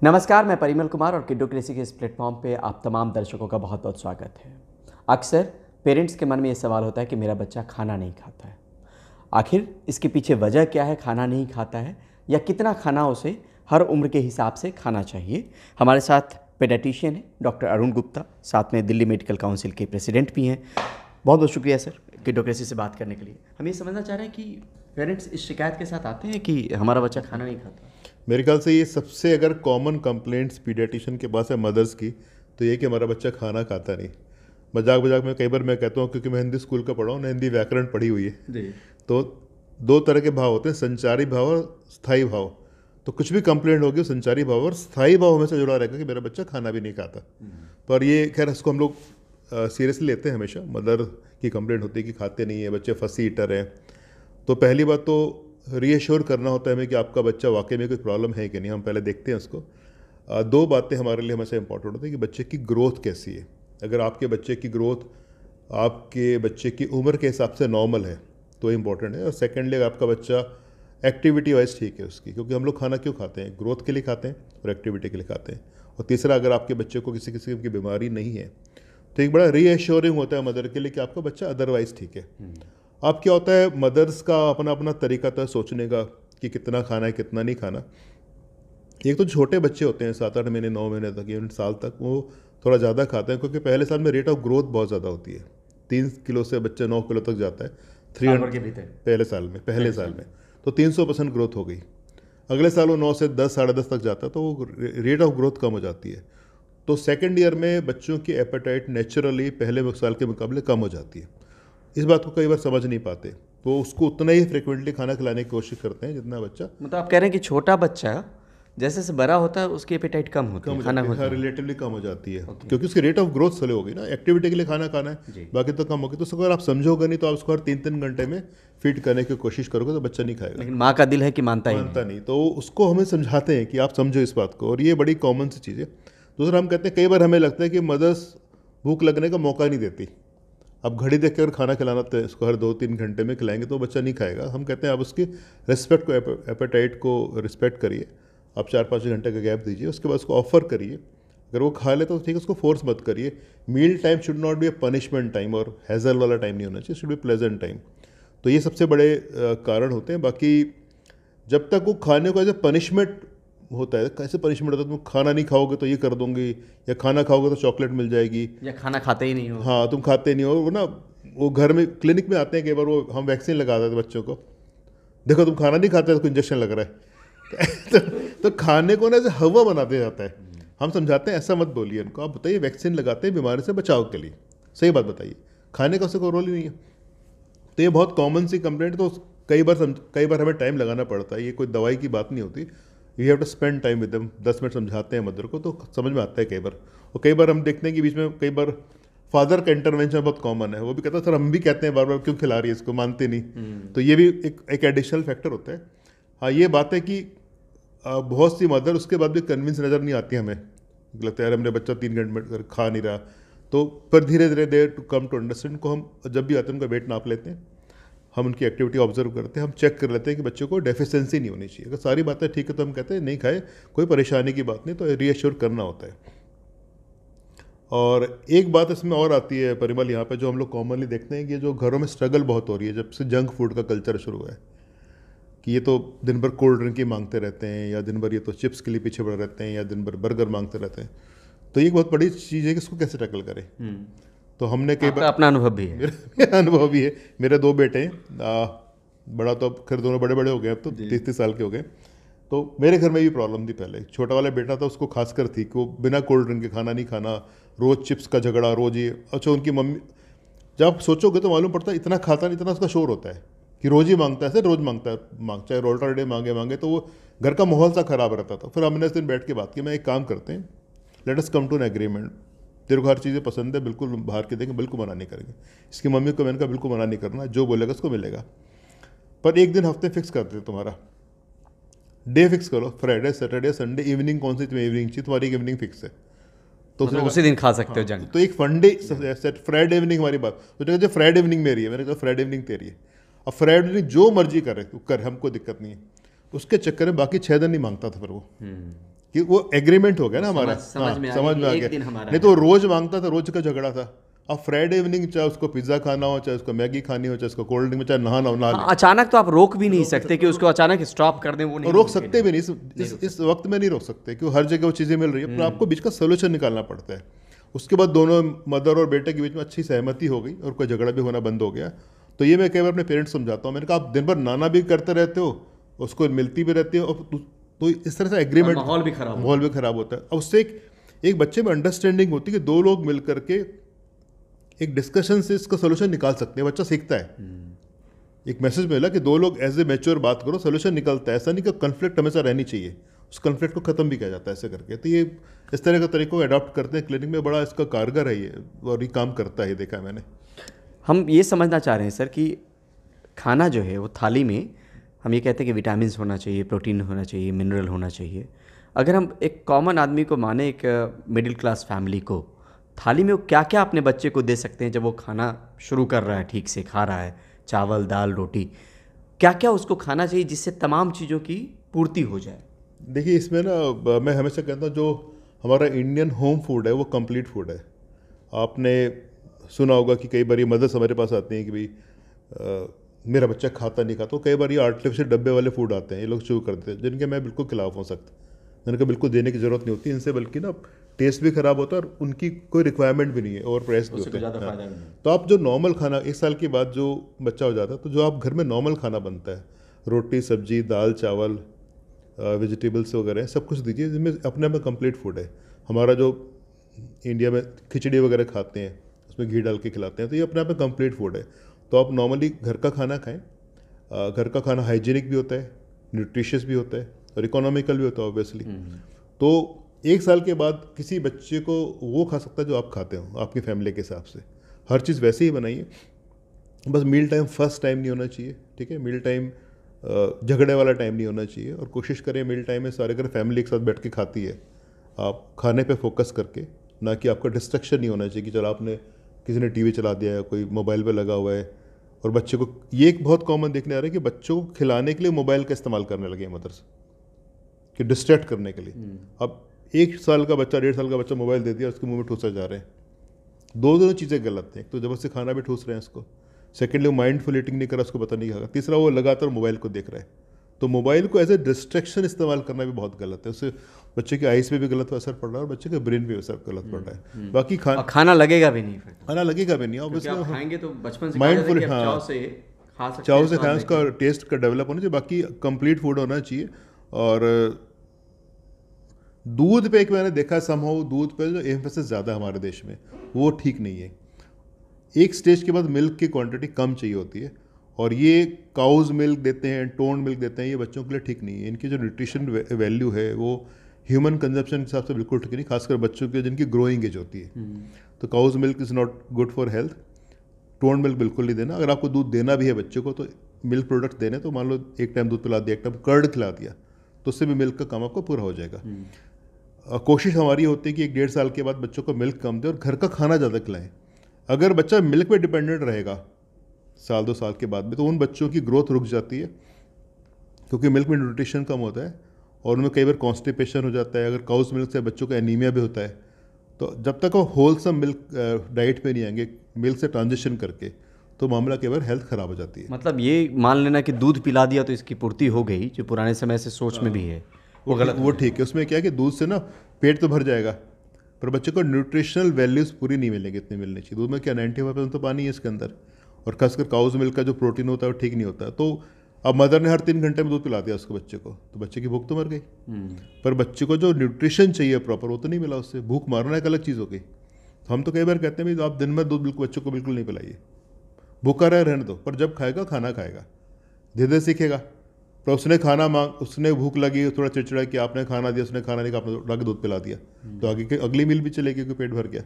नमस्कार, मैं परिमल कुमार और किड्डो क्रेसी के इस प्लेटफॉर्म पे आप तमाम दर्शकों का बहुत बहुत स्वागत है। अक्सर पेरेंट्स के मन में ये सवाल होता है कि मेरा बच्चा खाना नहीं खाता है। आखिर इसके पीछे वजह क्या है, खाना नहीं खाता है, या कितना खाना उसे हर उम्र के हिसाब से खाना चाहिए। हमारे साथ पेडियाट्रिशियन है डॉक्टर अरुण गुप्ता, साथ में दिल्ली मेडिकल काउंसिल के प्रेसिडेंट भी हैं। बहुत बहुत शुक्रिया सर किड्डो क्रेसी से बात करने के लिए। हम ये समझना चाह रहे हैं कि पेरेंट्स इस शिकायत के साथ आते हैं कि हमारा बच्चा खाना नहीं खाता। मेरे ख्याल से ये सबसे अगर कॉमन कंप्लेंट्स पीडियाट्रिशियन के पास है मदर्स की, तो ये कि हमारा बच्चा खाना खाता नहीं। मजाक मजाक में कई बार मैं कहता हूँ, क्योंकि मैं हिंदी स्कूल का पढ़ा हूँ ना, हिंदी व्याकरण पढ़ी हुई है जी। तो दो तरह के भाव होते हैं, संचारी भाव और स्थायी भाव। तो कुछ भी कंप्लेंट होगी संचारी भाव और स्थायी भाव हमेशा जुड़ा रहेगा कि मेरा बच्चा खाना भी नहीं खाता। पर ये खैर इसको हम लोग सीरियसली लेते हैं। हमेशा मदर की कंप्लेंट होती है कि खाते नहीं है, बच्चे फसी ईटर हैं। तो पहली बात तो रीएश्योर करना होता है हमें कि आपका बच्चा वाकई में कोई प्रॉब्लम है कि नहीं, हम पहले देखते हैं उसको। दो बातें हमारे लिए हमेशा इंपॉर्टेंट होती है कि बच्चे की ग्रोथ कैसी है। अगर आपके बच्चे की ग्रोथ आपके बच्चे की उम्र के हिसाब से नॉर्मल है तो इम्पॉर्टेंट है। और सेकेंडली अगर आपका बच्चा एक्टिविटी वाइज ठीक है उसकी, क्योंकि हम लोग खाना क्यों खाते हैं, ग्रोथ के लिए खाते हैं और एक्टिविटी के लिए खाते हैं। और तीसरा, अगर आपके बच्चे को किसी किस्म की बीमारी नहीं है तो एक बड़ा रीएश्योरिंग होता है मदर के लिए कि आपका बच्चा अदरवाइज ठीक है। अब क्या होता है, मदर्स का अपना अपना तरीका था सोचने का कि कितना खाना है कितना नहीं खाना। एक तो छोटे बच्चे होते हैं 7-8 महीने 9 महीने तक या साल तक, वो थोड़ा ज़्यादा खाते हैं क्योंकि पहले साल में रेट ऑफ ग्रोथ बहुत ज़्यादा होती है। 3 किलो से बच्चा 9 किलो तक जाता है 300 के भीतर पहले साल में तो 300% ग्रोथ हो गई। अगले साल वो 9 से 10 10.5 तक जाता है तो वो रेट ऑफ ग्रोथ कम हो जाती है। तो सेकेंड ईयर में बच्चों की एपेटाइट नेचुरली पहले साल के मुकाबले कम हो जाती है। इस बात को कई बार समझ नहीं पाते, तो उसको उतना ही फ्रिक्वेंटली खाना खिलाने की कोशिश करते हैं जितना बच्चा। मतलब आप कह रहे हैं कि छोटा बच्चा जैसे जैसे बड़ा होता है उसकी एपेटाइट कम होती है, खाना होता है रिलेटिवली कम हो जाती है क्योंकि उसकी रेट ऑफ ग्रोथ स्लो होगी ना। एक्टिविटी के लिए खाना खाना है, बाकी तो कम होगी। तो उसको अगर आप समझोगे नहीं तो आप उसको हर 3-3 घंटे में फीड करने की कोशिश करोगे तो बच्चा नहीं खाएगा। लेकिन माँ का दिल है कि मानता नहीं। तो उसको हमें समझाते हैं कि आप समझो इस बात को, और ये बड़ी कॉमन सी चीज़ है। दूसरा, हम कहते हैं कई बार हमें लगता है कि मदर्स भूख लगने का मौका नहीं देती। अब घड़ी देख कर खाना खिलाना तो इसको हर 2-3 घंटे में खिलाएंगे तो बच्चा नहीं खाएगा। हम कहते हैं आप उसकी रिस्पेक्ट को, एपेटाइट को रिस्पेक्ट करिए। आप 4-5 घंटे का गैप दीजिए, उसके बाद उसको ऑफर करिए। अगर वो खा ले तो ठीक है, उसको फोर्स मत करिए। Meal time should not be a punishment time और हैजल वाला टाइम नहीं होना चाहिए, शुड बी प्लेजेंट टाइम। तो ये सबसे बड़े कारण होते हैं। बाकी जब तक वो खाने को एज ए पनिशमेंट होता है, कैसे पनिशमेंट होता है, तुम खाना नहीं खाओगे तो ये कर दूंगी, या खाना खाओगे तो चॉकलेट मिल जाएगी, या खाना खाते ही नहीं हो। हाँ तुम खाते नहीं हो। वो ना, वो घर में क्लिनिक में आते हैं कई बार, वो हम वैक्सीन लगा देते बच्चों को, देखो तुम खाना नहीं खाते तो इंजेक्शन लग रहा है। तो खाने को ना ऐसे हवा बनाते जाता है। हम समझाते हैं ऐसा मत बोलिए उनको, आप बताइए वैक्सीन लगाते हैं बीमारी से बचाव के लिए, सही बात बताइए, खाने का उससे कोई रोल ही नहीं है। तो ये बहुत कॉमन सी कंप्लेंट। तो कई बार हमें टाइम लगाना पड़ता है, ये कोई दवाई की बात नहीं होती। You have to spend time with them. 10 minute समझाते हैं मदर को तो समझ में आता है कई बार। और कई बार हम देखते हैं कि बीच में कई बार फादर का इंटरवेंशन बहुत कॉमन है। वो भी कहता है सर हम भी कहते हैं बार बार क्यों खिला रही है इसको, मानते नहीं। तो ये भी एक एडिशनल फैक्टर होता है। हाँ, ये बात है कि बहुत सी मदर उसके बाद भी कन्विंस नज़र नहीं आती हमें, लगता है यार मेरा बच्चा 3 घंटे में खा नहीं रहा। तो पर धीरे धीरे देर टू कम टू अंडरस्टैंड को हम जब भी आते हैं उनका वेट नाप लेते हैं, हम उनकी एक्टिविटी ऑब्जर्व करते हैं, हम चेक कर लेते हैं कि बच्चों को डेफिशिएंसी नहीं होनी चाहिए। अगर सारी बातें ठीक है तो हम कहते हैं नहीं खाए, कोई परेशानी की बात नहीं, तो रीएश्योर करना होता है। और एक बात इसमें और आती है परिमल, यहाँ पे जो हम लोग कॉमनली देखते हैं कि जो घरों में स्ट्रगल बहुत हो रही है जब से जंक फूड का कल्चर शुरू हुआ है, कि ये तो दिन भर कोल्ड ड्रिंक ही मांगते रहते हैं, या दिन भर ये तो चिप्स के लिए पीछे पड़े रहते हैं, या दिन भर बर्गर मांगते रहते हैं। तो ये एक बहुत बड़ी चीज़ है कि इसको कैसे टैकल करें। तो हमने कई बार, अपना अनुभव भी है, मेरा अनुभव भी है। मेरे 2 बेटे हैं, बड़ा तो अब खैर दोनों बड़े बड़े हो गए, अब तो 30-30 साल के हो गए। तो मेरे घर में भी प्रॉब्लम थी पहले। छोटा वाला बेटा था, उसको खासकर थी कि वो बिना कोल्ड ड्रिंक के खाना नहीं खाना, रोज़ चिप्स का झगड़ा, रोज़ ये। अच्छा, उनकी मम्मी, जब आप सोचोगे तो मालूम पड़ता है इतना खाता नहीं, इतना उसका शोर होता है कि रोज़ ही मांगता है, सर रोज़ मांगता है, चाहे रोल्टर डे मांगे तो वो घर का माहौल सा ख़राब रहता था। फिर हमने इस दिन बैठ के बात की, मैं एक काम करते हैं, let us come to an agreement. तेरे को हर चीज़ें पसंद है, बिल्कुल बाहर के देंगे, बिल्कुल मना नहीं करेंगे। इसकी मम्मी को मैंने कहा बिल्कुल मना नहीं करना, जो बोलेगा उसको मिलेगा, पर एक दिन हफ्ते फिक्स कर दे, तुम्हारा डे फिक्स करो, फ्राइडे सैटरडे संडे इवनिंग, कौन सी तुम्हें इवनिंग चाहिए, तुम्हारी इवनिंग फिक्स है तो मतलब उसी दिन खा सकते हो जंक। तो एक फंडे फ्राइडे इवनिंग हमारी बात, तो जो फ्राइडे इवनिंग मेरी है, मैंने कहा फ्राइडे इवनिंग तेरी है। अब फ्राइडे इवनिंग जो मर्जी करे तू कर, हमको दिक्कत नहीं है। उसके चक्कर में बाकी 6 दिन नहीं मांगता था फिर वो, कि वो एग्रीमेंट हो गया ना हमारा, समझ में आ समझ गया में आ कि एक गया। दिन हमारा नहीं तो रोज मांगता था, रोज का झगड़ा था। अब फ्राइडे इवनिंग चाहे उसको पिज्ज़ा खाना हो, चाहे उसको मैगी खानी हो, चाहे उसको कोल्ड ड्रिंक में, चाहे नहाना हो नहा ले। हाँ, अचानक तो आप रोक भी नहीं सकते कि उसको अचानक स्टॉप कर दें, वो नहीं और रोक मुमकिन सकते है। भी नहीं, इस वक्त में नहीं रोक सकते क्योंकि हर जगह वो चीज़ें मिल रही है, पर आपको बीच का सोल्यूशन निकालना पड़ता है। उसके बाद दोनों मदर और बेटे के बीच में अच्छी सहमति हो गई और कोई झगड़ा भी होना बंद हो गया। तो ये मैं कई बार अपने पेरेंट्स समझाता हूँ, मैंने कहा आप दिन भर नाना भी करते रहते हो, उसको मिलती भी रहती हो, और तो इस तरह से एग्रीमेंट, माहौल भी खराब माहौल भी खराब होता है। अब उससे एक बच्चे में अंडरस्टैंडिंग होती है कि दो लोग मिल करके एक डिस्कशन से इसका सोल्यूशन निकाल सकते हैं, बच्चा सीखता है। एक मैसेज मिला कि दो लोग एज ए मैच्योर बात करो, सोल्यूशन निकलता है। ऐसा नहीं कि कन्फ्लिक्ट हमेशा रहनी चाहिए, उस कन्फ्लिक्ट को ख़त्म भी किया जाता है ऐसे करके। तो ये इस तरह का तरीकों को अडॉप्ट करते हैं क्लिनिक में, बड़ा इसका कारगर है ये, और ये काम करता है, देखा है मैंने। हम ये समझना चाह रहे हैं सर कि खाना जो है वो थाली में हम ये कहते हैं कि विटामिन होना चाहिए, प्रोटीन होना चाहिए, मिनरल होना चाहिए। अगर हम एक कॉमन आदमी को माने, एक मिडिल क्लास फैमिली को, थाली में वो क्या क्या अपने बच्चे को दे सकते हैं जब वो खाना शुरू कर रहा है, ठीक से खा रहा है, चावल दाल रोटी, क्या क्या उसको खाना चाहिए जिससे तमाम चीज़ों की पूर्ति हो जाए? देखिए इसमें ना मैं हमेशा कहता हूँ जो हमारा इंडियन होम फूड है वो कंप्लीट फूड है। आपने सुना होगा कि कई बार ये मदर्स हमारे पास आती हैं कि भाई मेरा बच्चा खाता नहीं खाता, तो कई बार ये आर्टिफिशियल डब्बे वाले फूड आते हैं, ये लोग शुरू करते हैं, जिनके मैं बिल्कुल खिलाफ हो सकता। मैंने कहा बिल्कुल देने की ज़रूरत नहीं होती इनसे, बल्कि ना टेस्ट भी ख़राब होता है और उनकी कोई रिक्वायरमेंट भी नहीं है, ओवर प्राइस भी होता है। तो आप जो नॉर्मल खाना 1 साल के बाद जो बच्चा हो जाता है, तो जो आप घर में नॉर्मल खाना बनता है, रोटी सब्जी दाल चावल वेजिटेबल्स वगैरह सब कुछ दीजिए, जिसमें अपने में कंप्लीट फूड है। हमारा जो इंडिया में खिचड़ी वगैरह खाते हैं उसमें घी डाल के खिलाते हैं, तो ये अपने आप में कंप्लीट फूड है। तो आप नॉर्मली घर का खाना खाएं। घर का खाना हाइजीनिक भी होता है, न्यूट्रिशियस भी होता है और इकोनॉमिकल भी होता है ऑब्वियसली। तो 1 साल के बाद किसी बच्चे को वो खा सकता है जो आप खाते हो आपकी फैमिली के हिसाब से। हर चीज़ वैसे ही बनाइए, बस मील टाइम फर्स्ट टाइम नहीं होना चाहिए, ठीक है। मील टाइम झगड़े वाला टाइम नहीं होना चाहिए, और कोशिश करें मील टाइम में सारे घर फैमिली एक साथ बैठ के खाती है, आप खाने पे फोकस करके, ना कि आपका डिस्ट्रक्शन नहीं होना चाहिए कि चलो आपने किसी ने टीवी चला दिया है, कोई मोबाइल पे लगा हुआ है। और बच्चे को ये एक बहुत कॉमन देखने आ रहा है कि बच्चों को खिलाने के लिए मोबाइल का इस्तेमाल करने लगे हैं मदर्स, कि डिस्ट्रैक्ट करने के लिए। अब 1 साल का बच्चा 1.5 साल का बच्चा मोबाइल दे दिया, उसके मुंह में ठूसा जा रहे हैं। दोनों चीज़ें गलत हैं। एक तो जबरदस्ती खाना भी ठूस रहे हैं उसको, सेकेंडली वो माइंडफुल ईटिंग नहीं कर रहा, उसको पता नहीं खाएगा, तीसरा वो लगातार मोबाइल को देख रहा है। तो मोबाइल को एज ए डिस्ट्रैक्शन इस्तेमाल करना भी बहुत गलत है, उससे बच्चे की आइज़ पे भी गलत असर पड़ रहा है और बच्चे के ब्रेन पे भी असर गलत पड़ रहा है। बाकी खाना लगेगा भी नहीं, खाना लगेगा भी नहीं, क्योंकि आप खाएंगे तो बचपन से माइंडफुल, चाव से खा सकते चाव हैं, से खाएं, उसका टेस्ट का डेवलप होना चाहिए। बाकी कंप्लीट फूड होना चाहिए। और दूध पे एक मैंने देखा समहाउ दूध पे जो एम्फेसिस ज़्यादा है हमारे देश में, वो ठीक नहीं है। एक स्टेज के बाद मिल्क की क्वांटिटी कम चाहिए होती है, और ये काउज मिल्क देते हैं, टोन मिल्क देते हैं, ये बच्चों के लिए ठीक नहीं है। इनकी जो न्यूट्रिशन वैल्यू है वो ह्यूमन कंजप्शन के हिसाब से बिल्कुल ठीक नहीं, खासकर बच्चों के जिनकी ग्रोइंग एज होती है। तो cow's milk is not good for health. Tone milk बिल्कुल नहीं देना। अगर आपको दूध देना भी है बच्चे को, तो मिल्क प्रोडक्ट देने, तो मान लो एक टाइम दूध पिला दिया, एक टाइम कर्ड खिला दिया, तो उससे भी मिल्क का काम आपको पूरा हो जाएगा। कोशिश हमारी होती है कि 1-1.5 साल के बाद बच्चों को मिल्क कम दें और घर का खाना ज़्यादा खिलाएं। अगर बच्चा मिल्क पे डिपेंडेंट रहेगा 1-2 साल के बाद में, तो उन बच्चों की ग्रोथ रुक जाती है, क्योंकि मिल्क में न्यूट्रिशन कम होता है और उनमें कई बार कॉन्स्टिपेशन हो जाता है। अगर काउस मिल्क से बच्चों को एनीमिया भी होता है, तो जब तक वो होलसम मिल्क डाइट पे नहीं आएंगे, मिल्क से ट्रांजिशन करके, तो मामला कई बार हेल्थ ख़राब हो जाती है। मतलब ये मान लेना कि दूध पिला दिया तो इसकी पूर्ति हो गई, जो पुराने समय से सोच में भी है, वो गलत। वो ठीक है। उसमें क्या है कि दूध से ना पेट तो भर जाएगा, पर बच्चे को न्यूट्रिशनल वैल्यूज़ पूरी नहीं मिलेंगी, इतनी मिलनी चाहिए। दूध में क्या 95% तो पानी है इसके अंदर, और खासकर काउज मिल्क का जो प्रोटीन होता है वो ठीक नहीं होता। तो अब मदर ने हर 3 घंटे में दूध पिला दिया उसको बच्चे को, तो बच्चे की भूख तो मर गई, पर बच्चे को जो न्यूट्रिशन चाहिए प्रॉपर वो तो नहीं मिला उससे। भूख मारना एक अलग चीज़ हो गई। तो हम तो कई बार कहते हैं भाई आप दिन में दूध बिल्कुल बच्चों को बिल्कुल नहीं पिलाइए, भूखा रहे रहने दो, पर जब खाएगा खाना खाएगा, धीरे धीरे सीखेगा। पर उसने खाना उसने भूख लगी, थोड़ा चिड़चिड़ा कि आपने खाना दिया, उसने खाना नहीं खा, आपने लाके दूध पिला दिया, तो आगे अगली मील भी चलेगी क्योंकि पेट भर गया।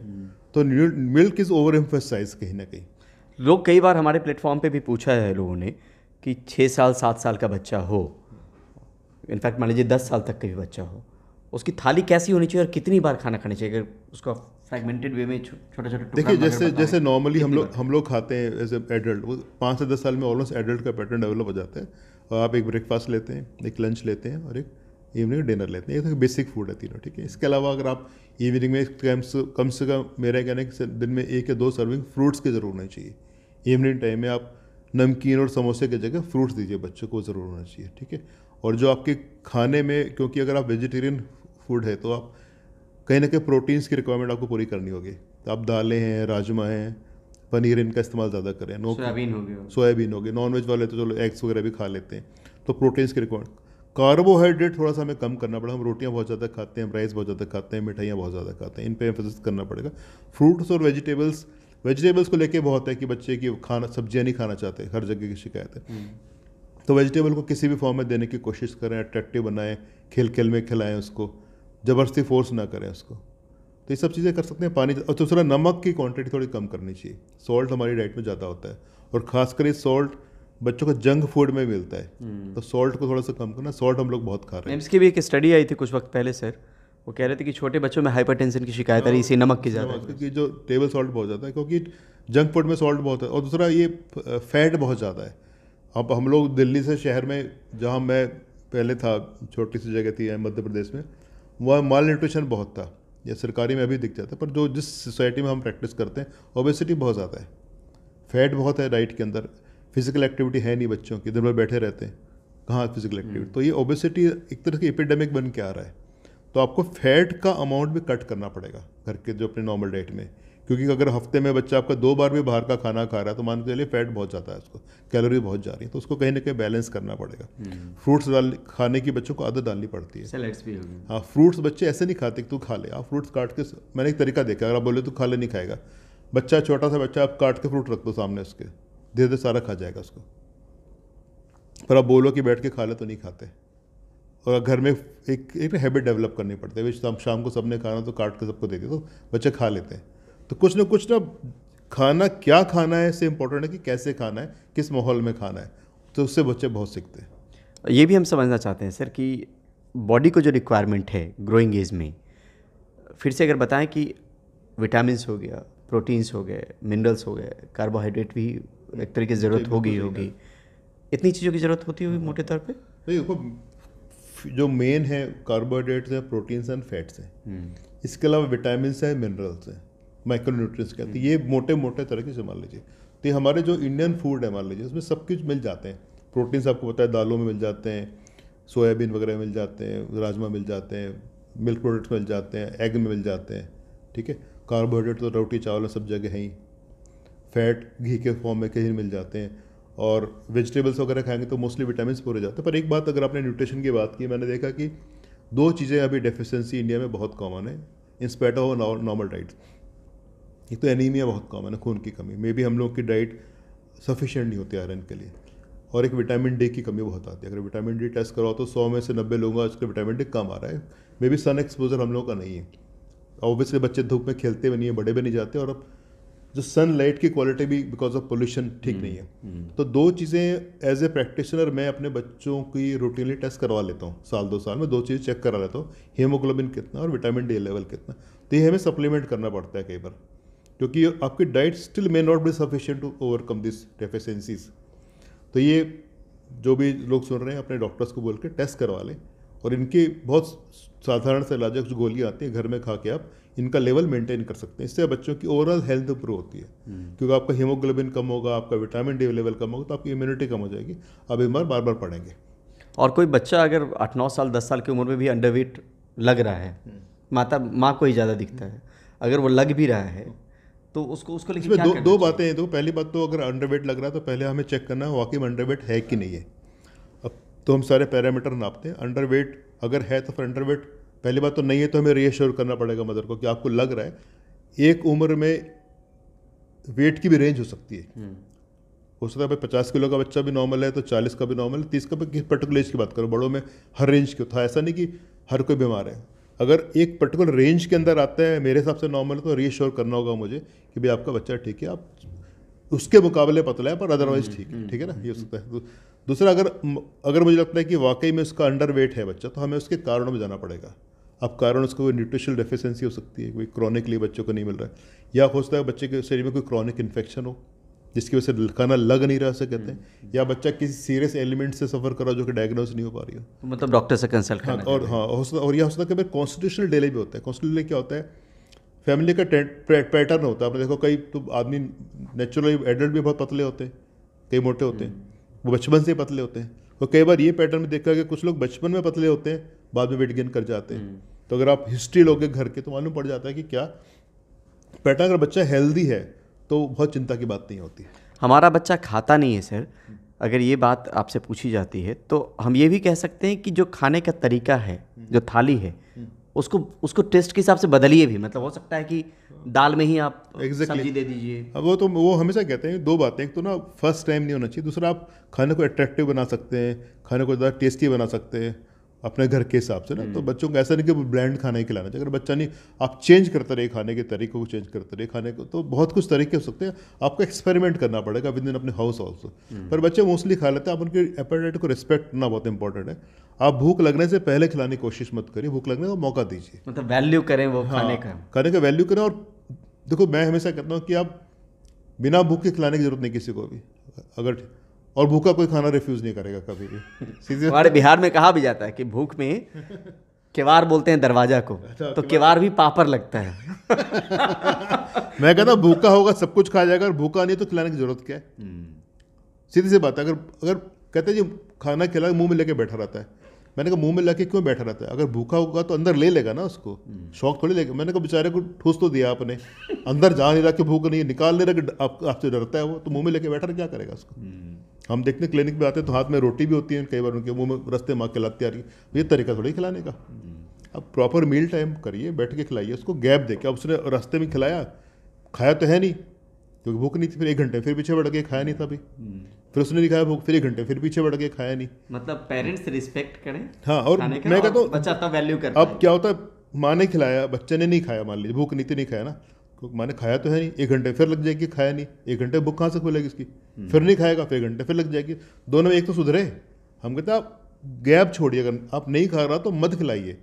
तो मिल्क इज़ ओवर एम्फेसाइज कहीं ना कहीं। लोग कई बार हमारे प्लेटफॉर्म पे भी पूछा है लोगों ने कि 6 साल 7 साल का बच्चा हो, इनफैक्ट मान लीजिए 10 साल तक का भी बच्चा हो, उसकी थाली कैसी होनी चाहिए और कितनी बार खाना खाना चाहिए? अगर उसका फ्रैगमेंटेड वे में छोटा छोटा देखिए, जैसे नॉर्मली हम लोग खाते हैं एज ए एडल्ट, वो 5 से 10 साल में ऑलमोस्ट एडल्ट का पैटर्न डेवलप हो जाता है। और आप एक ब्रेकफास्ट लेते हैं, एक लंच लेते हैं और एक इवनिंग डिनर लेते हैं। ये तो बेसिक फूड है तीनों, ठीक है। इसके अलावा अगर आप इवनिंग में कम से कम मेरा कहना है कि दिन में 1 या 2 सर्विंग फ्रूट्स की ज़रूर होनी चाहिए। इवनिंग टाइम में आप नमकीन और समोसे की जगह फ्रूट्स दीजिए बच्चों को, ज़रूर होना चाहिए, ठीक है। और जो आपके खाने में, क्योंकि अगर आप वेजिटेरियन फूड है तो आप कहीं ना कहीं प्रोटीन्स की रिक्वायरमेंट आपको पूरी करनी होगी। तो आप दालें हैं, राजमा हैं, पनीर, इनका इस्तेमाल ज़्यादा करें। सोयाबीन हो गए। नॉन वेज वाले तो चलो एग्स वगैरह भी खा लेते हैं, तो प्रोटीन्स की रिक्वायरमेंट। कार्बोहाइड्रेट थोड़ा सा हमें कम करना पड़ेगा। हम रोटियां बहुत ज़्यादा खाते हैं, राइस बहुत ज़्यादा खाते हैं, मिठाइयाँ बहुत ज़्यादा खाते हैं, इन पे एम्फेसिस करना पड़ेगा। फ्रूट्स और वेजिटेबल्स को लेके बहुत है कि बच्चे की सब्जियाँ नहीं खाना चाहते, हर जगह की शिकायत है। तो वेजिटेबल को किसी भी फॉर्म में देने की कोशिश करें, अट्रैक्टिव बनाएं, खेल खेल में खिलाएं उसको, ज़बरदस्ती फोर्स ना करें उसको। तो ये सब चीज़ें कर सकते हैं। पानी, और दूसरा नमक की क्वांटिटी थोड़ी कम करनी चाहिए। सॉल्ट हमारी डाइट में ज़्यादा होता है, और ख़ासकर ये सॉल्ट बच्चों को जंक फूड में मिलता है, तो सॉल्ट को थोड़ा सा कम करना। सॉल्ट हम लोग बहुत खा रहे हैं। एम्स की भी एक स्टडी आई थी कुछ वक्त पहले सर, वो कह रहे थे कि छोटे बच्चों में हाइपरटेंशन की शिकायत आ रही है इसी नमक की ज़्यादा, क्योंकि जो टेबल सॉल्ट बहुत ज़्यादा है, क्योंकि जंक फूड में सॉल्ट बहुत है। और दूसरा ये फैट बहुत ज़्यादा है। अब हम लोग दिल्ली से शहर में, जहाँ मैं पहले था, छोटी सी जगह थी मध्य प्रदेश में, वहाँ माल न्यूट्रिशन बहुत था। या सरकारी में अभी दिख जाता है, पर जो जिस सोसाइटी में हम प्रैक्टिस करते हैं, ओबेसिटी बहुत ज़्यादा है, फैट बहुत है डाइट के अंदर, फिजिकल एक्टिविटी है नहीं बच्चों की, दिन भर बैठे रहते हैं, कहाँ फिजिकल एक्टिविटी। तो ये ओबेसिटी एक तरह की एपिडेमिक बन के आ रहा है। तो आपको फैट का अमाउंट भी कट करना पड़ेगा घर के जो अपने नॉर्मल डाइट में, क्योंकि अगर हफ्ते में बच्चा आपका 2 बार भी बाहर का खाना खा रहा है तो मान के चलिए फैट बहुत जाता है, उसको कैलोरी बहुत जा रही है, तो उसको कहीं ना कहीं बैलेंस करना पड़ेगा। फ्रूट्स खाने की बच्चों को आदत डालनी पड़ती है। सैलेड्स भी होगी। हाँ, फ्रूट्स बच्चे ऐसे नहीं खाते कि तू खा ले। आप फ्रूट्स काट के, मैंने एक तरीका देखा, अगर आप बोले तो खा ले, नहीं खाएगा बच्चा, छोटा सा बच्चा, आप काट के फ्रूट रख दो सामने उसके, धीरे धीरे सारा खा जाएगा उसको। पर आप बोलो कि बैठ के खा ले तो नहीं खाते। और घर में एक हैबिट डेवलप करनी पड़ती है, शाम को सबने खाना तो काट के सबको दे दिया तो बच्चे खा लेते हैं। तो कुछ ना खाना, क्या खाना है इससे इम्पोर्टेंट है कि कैसे खाना है, किस माहौल में खाना है, तो उससे बच्चे बहुत सीखते हैं। ये भी हम समझना चाहते हैं सर कि बॉडी को जो रिक्वायरमेंट है ग्रोइंग एज में, फिर से अगर बताएं कि विटामिन्स हो गया, प्रोटीन्स हो गए, मिनरल्स हो गए, कार्बोहाइड्रेट भी एक तरीके से ज़रूरत होगी, इतनी चीज़ों की ज़रूरत होती होगी मोटे तौर पे। देखो, जो मेन है कार्बोहाइड्रेट्स हैं, प्रोटीन्स एंड फैट्स हैं, इसके अलावा विटामिन्स हैं, मिनरल्स हैं, माइक्रो न्यूट्रिएंट्स कहते हैं। ये मोटे मोटे तरह की से मान लीजिए। तो ये हमारे जो इंडियन फूड है मान लीजिए, उसमें सब कुछ मिल जाते हैं। प्रोटीन्स आपको पता है दालों में मिल जाते हैं, सोयाबीन वगैरह मिल जाते हैं, राजमा मिल जाते हैं, मिल्क प्रोडक्ट्स मिल जाते हैं, एग में मिल जाते हैं, ठीक है। कार्बोहाइड्रेट तो रोटी चावल सब जगह है ही। फैट घी के फॉर्म में कहीं मिल जाते हैं, और वेजिटेबल्स वगैरह खाएंगे तो मोस्टली विटामिन्स पूरे जाते हैं। पर एक बात, अगर आपने न्यूट्रिशन की बात की, मैंने देखा कि 2 चीज़ें अभी डेफिशिएंसी इंडिया में बहुत कॉमन है, इंस्पाइट ऑफ नॉर्मल डाइट। एक तो एनीमिया बहुत कॉमन है, खून की कमी। मे बी हम लोग की डाइट सफिशिएंट नहीं होती आयरन के लिए, और एक विटामिन डी की कमी बहुत आती है। अगर विटामिन डी टेस्ट करवाओ तो 100 में से 90 लोगों का आजकल विटामिन डी कम आ रहा है। मे बी सन एक्सपोजर हम लोग का नहीं है। ऑब्वियसली बच्चे धूप में खेलते भी नहीं है, बड़े भी नहीं जाते, और अब जो सनलाइट की क्वालिटी भी बिकॉज ऑफ पोल्यूशन ठीक नहीं है। तो 2 चीज़ें एज ए प्रैक्टिशनर मैं अपने बच्चों की रूटीनली टेस्ट करवा लेता हूँ, साल 2 साल में 2 चीज़ चेक करा लेता हूँ, हीमोग्लोबिन कितना और विटामिन डी लेवल कितना। तो ये हमें सप्लीमेंट करना पड़ता है कई बार, क्योंकि आपकी diet still may not be sufficient to overcome this deficiencies. तो ये जो भी लोग सुन रहे हैं अपने डॉक्टर्स को बोल के टेस्ट करवा लें, और इनकी बहुत साधारण से इलाज जो गोलियाँ आती हैं घर में खा के आप इनका लेवल मेंटेन कर सकते हैं। इससे बच्चों की ओवरऑल हेल्थ इंप्रूव होती है, क्योंकि आपका हीमोग्लोबिन कम होगा, आपका विटामिन डी लेवल कम होगा, तो आपकी इम्यूनिटी कम हो जाएगी, आप बीमार बार बार पड़ेंगे। और कोई बच्चा अगर 8-9 साल 10 साल की उम्र में भी अंडरवेट लग रहा है, माँ को ही ज़्यादा दिखता है, अगर वो लग भी रहा है तो उसको लेके क्या करना दो बातें हैं। तो पहली बात तो अगर अंडरवेट लग रहा है तो पहले हमें चेक करना है वाकई में अंडरवेट है कि नहीं है। अब तो हम सारे पैरामीटर नापते हैं। अंडरवेट अगर है तो फिर अंडरवेट पहली बात तो नहीं है, तो हमें रीअश्योर करना पड़ेगा मदर को कि आपको लग रहा है। एक उम्र में वेट की भी रेंज हो सकती है, हो सकता है 50 किलो का बच्चा भी नॉर्मल है तो 40 का भी नॉर्मल है, 30 का भी, किस पर्टिकुलर एज की बात करो। बड़ों में हर रेंज की था, ऐसा नहीं कि हर कोई बीमार है। अगर एक पर्टिकुलर रेंज के अंदर आता है मेरे हिसाब से नॉर्मल, तो रीअश्योर करना होगा मुझे कि भाई आपका बच्चा ठीक है, आप उसके मुकाबले पतला है पर अदरवाइज ठीक है, ठीक है ना, ये हो सकता है। दूसरा, अगर मुझे लगता है कि वाकई में उसका अंडर वेट है बच्चा, तो हमें उसके कारणों में जाना पड़ेगा। अब कारण उसको कोई न्यूट्रिशनल डेफिशिएंसी हो सकती है, कोई क्रॉनिकली बच्चों को नहीं मिल रहा है, या हो सकता है बच्चे के शरीर में कोई क्रॉनिक इन्फेक्शन हो, जिसकी वजह से खाना लग नहीं रहा से कहते हैं, या बच्चा किसी सीरियस एलिमेंट से सफ़र कर रहा जो कि डायग्नोस नहीं हो पा रही हो, मतलब डॉक्टर से कंसल्ट हाँ, करना और यह हो सकता है कि कॉन्स्टिट्यूशनल डिले भी होता है। कॉन्स्टिट्यूशनल डिले क्या होता है, फैमिली का पैटर्न होता है। आपने देखो कई तो आदमी नेचुरली एडल्ट भी बहुत पतले होते हैं, कई मोटे होते हैं, वो बचपन से ही पतले होते हैं। तो कई बार ये पैटर्न भी देखा कि कुछ लोग बचपन में पतले होते हैं, बाद में वेट गेन कर जाते हैं। तो अगर आप हिस्ट्री लोगे घर के तो मालूम पड़ जाता है कि क्या पैटर्न। अगर बच्चा हेल्दी है तो बहुत चिंता की बात नहीं होती। हमारा बच्चा खाता नहीं है सर, अगर ये बात आपसे पूछी जाती है तो हम ये भी कह सकते हैं कि जो खाने का तरीका है, जो थाली है, उसको टेस्ट के हिसाब से बदलिए भी। मतलब हो सकता है कि दाल में ही आप सब्जी दे दीजिए। अब वो हमेशा कहते हैं दो बातें, एक तो ना फर्स्ट टाइम नहीं होना चाहिए, दूसरा आप खाने को अट्रैक्टिव बना सकते हैं, खाने को ज़्यादा टेस्टी बना सकते हैं अपने घर के हिसाब से ना। तो बच्चों को ऐसा नहीं कि ब्रांड खाना ही खिलाना चाहिए। अगर बच्चा नहीं, आप चेंज करते रहे खाने के तरीकों को, चेंज करते रहे खाने को, तो बहुत कुछ तरीके हो सकते हैं। आपको एक्सपेरिमेंट करना पड़ेगा विद इन अपने हाउस ऑल्सो। पर बच्चे मोस्टली खा लेते हैं। आप उनके एपेटाइट को रिस्पेक्ट करना बहुत इंपॉर्टेंट है। आप भूख लगने से पहले खिलाने की कोशिश मत करिए, भूख लगने का मौका दीजिए। मतलब वैल्यू करें वो खाने का वैल्यू करें। और देखो मैं हमेशा कहता हूँ कि आप बिना भूख के खिलाने की जरूरत नहीं किसी को भी। अगर और भूखा कोई खाना रिफ्यूज़ नहीं करेगा कभी भी। सीधे हमारे बिहार में कहा भी जाता है कि भूख में केवार बोलते हैं दरवाजा को, तो केवार भी पापर लगता है। मैं कहता हूँ भूखा होगा सब कुछ खा जाएगा, और भूखा नहीं तो खिलाने की जरूरत क्या है। सीधी सी बात है। अगर कहते हैं जी खाना खिला मुंह में लेके बैठा रहता है, मैंने कहा मुंह में लेके क्यों बैठा रहता है? अगर भूखा होगा तो अंदर ले लेगा ना उसको, शौक थोड़ी लेगा। मैंने कहा बेचारे को ठूस तो दिया आपने, अंदर जा नहीं रहा कि भूख नहीं है, निकाल नहीं रहा कि आपसे डरता है वो, तो मुंह में लेके बैठा क्या करेगा उसको? हम देखते क्लिनिक में आते हैं तो हाथ में रोटी भी होती है, कई बार उनके मुंह में रस्ते माँ खिलाती आ रही है। ये तरीका थोड़ी खिलाने का। अब प्रॉपर मील टाइम करिए, बैठ के खिलाइए उसको, गैप देके। अब उसने रास्ते में खिलाया, खाया तो है नहीं क्योंकि भूख नहीं थी, फिर 1 घंटे फिर पीछे बढ़ गए, खाया नहीं था अभी, फिर उसने नहीं खाया भूख, फिर 1 घंटे फिर पीछे बढ़ गए, खाया नहीं। मतलब पेरेंट्स रिस्पेक्ट करें। हाँ, और मैं कहता हूँ बच्चा तब वैल्यू करता अब क्या होता है, माँ ने खिलाया, बच्चे ने नहीं खाया, मान लीजिए भूख नहीं थी, नहीं खाया ना, माँ ने खाया तो है नहीं, 1 घंटे फिर लग जाएगी, खाया नहीं, 1 घंटे भूख कहाँ से खुलेगी इसकी, फिर नहीं खाएगा, फिर 1 घंटे फिर लग जाएगी। दोनों में एक तो सुधरे। हम कहते हैं आप गैप छोड़िए, अगर आप नहीं खा रहा तो मत खिलाइए,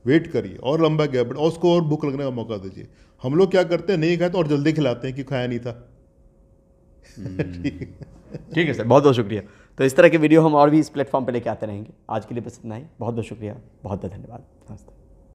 वेट करिए और लंबा गैप, और उसको और भूख लगने का मौका दीजिए। हम लोग क्या करते हैं, नहीं खाया तो और जल्दी खिलाते हैं कि खाया नहीं था। ठीक है सर, बहुत बहुत शुक्रिया। तो इस तरह के वीडियो हम और भी इस प्लेटफॉर्म पे लेके आते रहेंगे। आज के लिए बस इतना ही। बहुत बहुत शुक्रिया, बहुत बहुत धन्यवाद। नमस्ते।